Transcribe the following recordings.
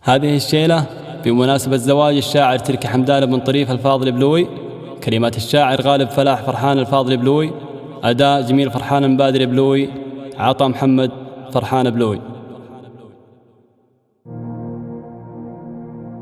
هذه الشيلة بمناسبة زواج الشاعر تركي حمدان بن طريف الفاضل البلوي. كلمات الشاعر غالب فلاح فرحان الفاضل البلوي. أداء جميل فرحان مبادر البلوي. عطا محمد فرحان بلوي.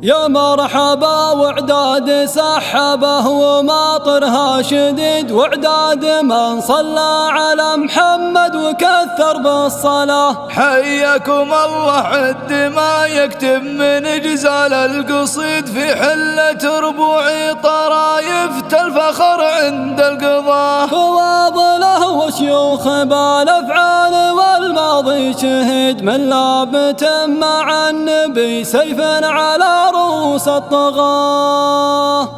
يا مرحبا وعداد سحبه وماطرها شديد، وعداد من صلى على محمد وكثر بالصلاة. حياكم الله عد ما يكتب من جزال القصيد، في حلة ربوعي طرايف الفخر عند القضاء. فواضله وشيوخ بالافعال والماضي شهيد، من لابت مع النبي سيف على رؤوس الطغاة.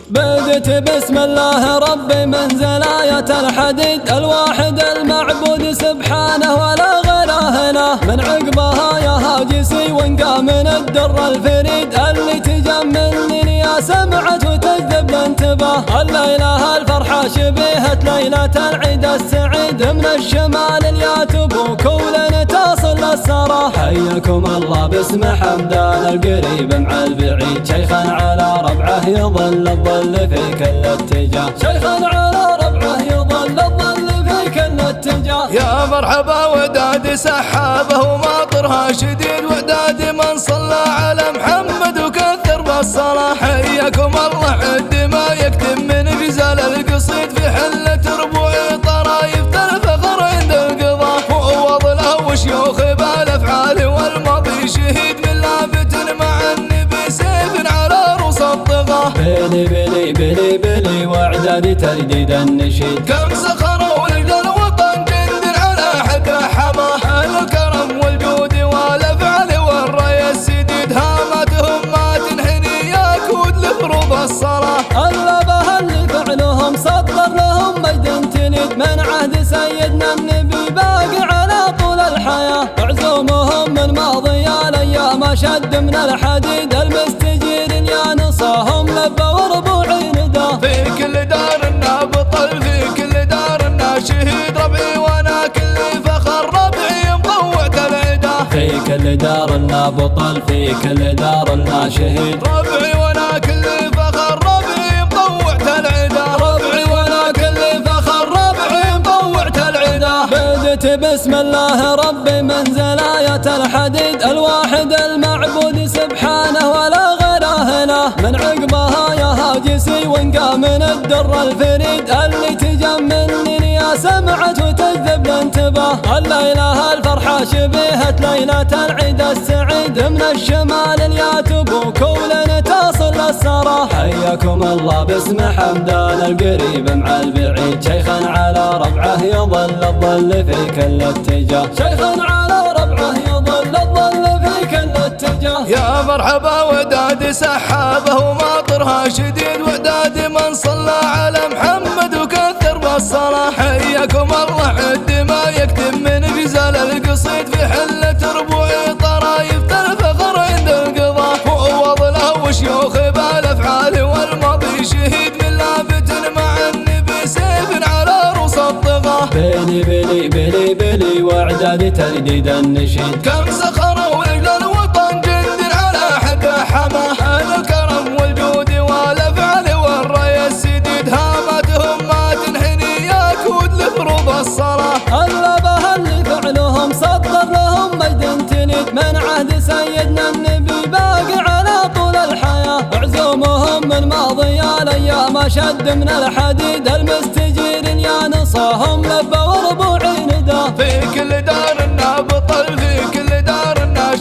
بدت بسم الله ربي منزل آية الحديد، الواحد المعبود سبحانه ولا غيره له. من عقبها يا هاجسي وانقى من الدر الفريد، اللي تجملني يا سمعت وتجذب الانتباه. الليلة الفرحة شبيهة ليلة العيد السعيد، من الشمال الياتب وكولنا تصل للسرى. حياكم الله باسم حمدان القريب مع البعيد، شيخا على ربعه يظل الظل في كل اتجاه. شيخا على ربعه يظل الظل في كل اتجاه. يا مرحبا وداد سحابه وماطرها شديد، وعداد من صلى على محمد وكثر بالصلاة. حياكم الله عد ما يكتب من جزال القصيد، في حلة ربوعي طرايف الفخر عند القضاء. فوض له وشيوخ بالافعال والماضي شهيد، من لابت مع النبي سيف على رؤوس الطغاة. بلي بلي بلي بلي وعداد ترديد النشيد، كم سخروا ولد الوطن جند على حد حماه. الكرم والجود والافعال والرأي السديد، هاماتهم ما تنحني ياكود لفروض الصلاة. اللبه اللي فعلهم صدر لهم مجد تليد، من عهد سيدنا النبي باقي على طول الحياة. عزومهم من ماضي الايام اشد من الحديد، المستجير يا نصاهم لبى وربوعي ندى. في كل دار بطل، في كل دار شهيد، ربعي وانا كل فخر ربعي مطوعت العدا. في كل دار بطل، في كل دار شهيد، ربعي وانا كل فخر ربعي مطوعت العدا. ربعي وانا كل فخر ربعي مطوعت العدا. بدت بسم الله ربي منزل آية الحديد، الواحد المعبود سبحانه ولا غيره له. من عقبها يا هاجسي وانقى من الدر الفريد، اللي تجملني يا سمعت وتجذب الانتباه. الليلة الفرحة شبيهة ليلة العيد السعيد، من الشمال الياتب وكولنا تصل للسرى. حياكم الله باسم حمدان القريب مع البعيد، شيخا على ربعه يظل الظل في كل اتجاه. شيخا على ربعه يظل الظل في كل اتجاه. يا مرحبا وداد سحابه وماطرها شديد، وعداد من صلى على محمد وكثر بالصلاة. حياكم الله عد ما يكتب من جزال القصيد، في حلة ربوعي طرايف الفخر عند القضاء. فوض له وشيوخ بالافعال والماضي شهيد، من لابت مع النبي سيف على رؤوس الطغاة. بلي بلي بلي بلي وعداد ترديد النشيد، كم سخروا ولد الوطن جند على حد حماه. الكرم والجود والافعال والرأي السديد، هاماتهم ما تنحني ياكود لفروض الصلاة. اللبه اللي فعلهم صدر لهم مجد تليد، من عهد سيدنا النبي باقي على طول الحياة. عزومهم من ماضي الايام اشد من الحديد، المستجير يا نصاهم لبى وربوعي ندى. في كل دار بطل، في كل دار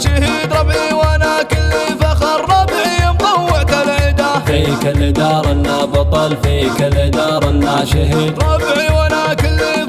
شهيد، ربعي وانا كل فخر ربعي مطوعت العدا. في كل دار بطل، في كل دار شهيد، ربعي وانا كل